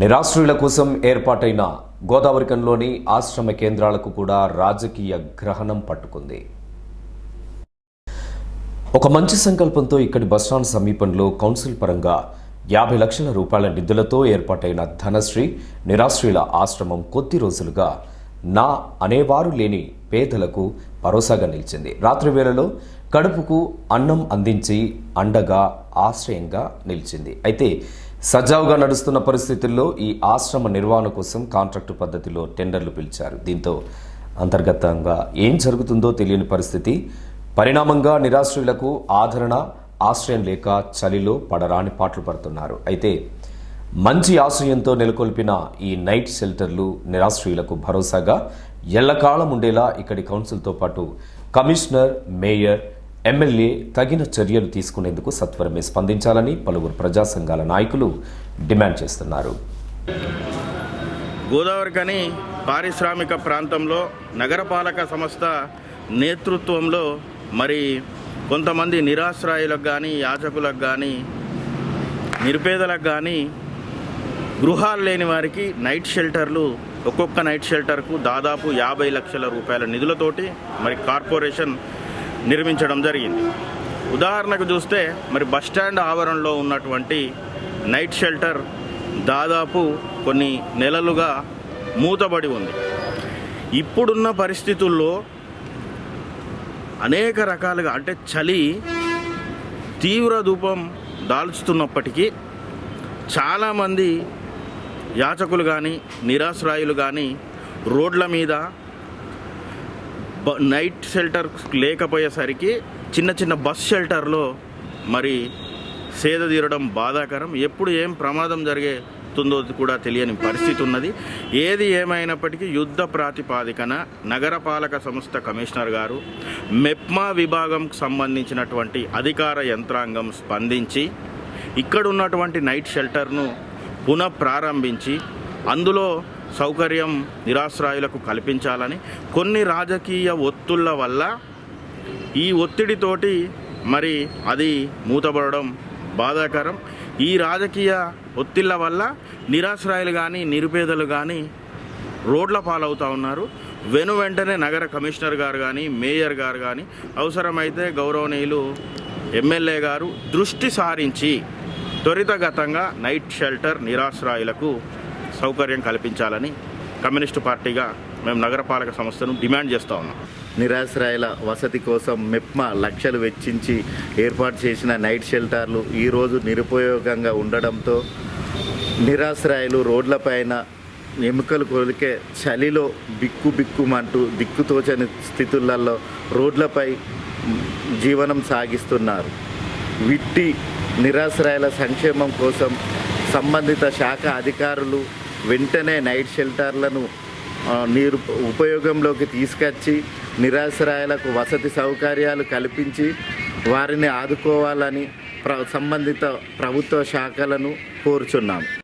నిరాశ్రయుల కోసం ఏర్పాటైన గోదావరికంలోని ఆశ్రమ కేంద్రాలకు కూడా రాజకీయ గ్రహణం పట్టుకుంది. ఒక మంచి సంకల్పంతో ఇక్కడి బస్టాండ్ సమీపంలో కౌన్సిల్ పరంగా 50 లక్షల రూపాయల నిధులతో ఏర్పాటైన ధనశ్రీ నిరాశ్రయుల ఆశ్రమం కొద్ది రోజులుగా నా అనేవారు లేని పేదలకు భరోసాగా నిలిచింది. రాత్రి వేళలో కడుపుకు అన్నం అందించి అండగా ఆశ్రయంగా నిలిచింది. అయితే సజావుగా నడుస్తున్న పరిస్థితుల్లో ఈ ఆశ్రమ నిర్వహణ కోసం కాంట్రాక్టు పద్ధతిలో టెండర్లు పిలిచారు. దీంతో అంతర్గతంగా ఏం జరుగుతుందో తెలియని పరిస్థితి. పరిణామంగా నిరాశ్రయులకు ఆదరణ, ఆశ్రయం లేక చలిలో పడరాని పాటలు పడుతున్నారు. అయితే మంచి ఆశ్రయంతో నెలకొల్పిన ఈ నైట్ షెల్టర్లు నిరాశ్రయులకు భరోసాగా ఎల్లకాలం ఉండేలా ఇక్కడి కౌన్సిల్తో పాటు కమిషనర్, మేయర్, ఎమ్మెల్యే తగిన చర్యలు తీసుకునేందుకు సత్వరమే స్పందించాలని పలువురు ప్రజా సంఘాల నాయకులు డిమాండ్ చేస్తున్నారు. గోదావరికని పారిశ్రామిక ప్రాంతంలో నగరపాలక సంస్థ నేతృత్వంలో మరి కొంతమంది నిరాశ్రయులకు కానీ, యాచకులకు కానీ, నిరుపేదలకు కానీ గృహాలు లేని వారికి నైట్ షెల్టర్లు, ఒక్కొక్క నైట్ షెల్టర్కు దాదాపు 50 లక్షల రూపాయల నిధులతోటి మరి కార్పొరేషన్ నిర్మించడం జరిగింది. ఉదాహరణకు చూస్తే మరి బస్టాండ్ ఆవరణలో ఉన్నటువంటి నైట్ షెల్టర్ దాదాపు కొన్ని నెలలుగా మూతబడి ఉంది. ఇప్పుడున్న పరిస్థితుల్లో అనేక రకాలుగా అంటే చలి తీవ్ర రూపం దాల్చుతున్నప్పటికీ చాలామంది యాచకులు కానీ, నిరాశ్రయులు కానీ రోడ్ల మీద నైట్ షెల్టర్ లేకపోయేసరికి చిన్న చిన్న బస్ షెల్టర్లో మరి సేద తీరడం బాధాకరం. ఎప్పుడు ఏం ప్రమాదం జరుగుతుందో కూడా తెలియని పరిస్థితి ఉన్నది. ఏది ఏమైనప్పటికీ యుద్ధ ప్రాతిపాదికన నగరపాలక సంస్థ కమిషనర్ గారు, మెప్మా విభాగంకు సంబంధించినటువంటి అధికార యంత్రాంగం స్పందించి ఇక్కడ ఉన్నటువంటి నైట్ షెల్టర్ను పునఃప్రారంభించి అందులో సౌకర్యం నిరాశ్రయులకు కల్పించాలని, కొన్ని రాజకీయ ఒత్తిళ్ల వల్ల ఈ ఒత్తిడితోటి మరి అది మూతపడడం బాధాకరం. ఈ రాజకీయ ఒత్తిళ్ల వల్ల నిరాశ్రయులు కానీ, నిరుపేదలు కానీ రోడ్ల పాలవుతూ ఉన్నారు. వెంటనే నగర కమిషనర్ గారు కానీ, మేయర్ గారు కానీ, అవసరమైతే గౌరవనీయులు ఎమ్మెల్యే గారు దృష్టి సారించి త్వరితగతంగా నైట్ షెల్టర్ నిరాశ్రయులకు సౌకర్యం కల్పించాలని కమ్యూనిస్టు పార్టీగా మేము నగరపాలక సంస్థను డిమాండ్ చేస్తూ ఉన్నాం. నిరాశ్రయుల వసతి కోసం మెప్మా లక్షలు వెచ్చించి ఏర్పాటు చేసిన నైట్ షెల్టర్లు ఈరోజు నిరుపయోగంగా ఉండడంతో నిరాశ్రయులు రోడ్లపైన ఎముకలు కొలికే చలిలో బిక్కుమంటూ దిక్కుతోచని స్థితులలో రోడ్లపై జీవనం సాగిస్తున్నారు. విట్టి నిరాశ్రయుల సంక్షేమం కోసం సంబంధిత శాఖ అధికారులు వెంటనే నైట్ షెల్టర్లను ఉపయోగంలోకి తీసుకొచ్చి నిరాశ్రయులకు వసతి సౌకర్యాలు కల్పించి వారిని ఆదుకోవాలని సంబంధిత ప్రభుత్వ శాఖలను కోరుచున్నాం.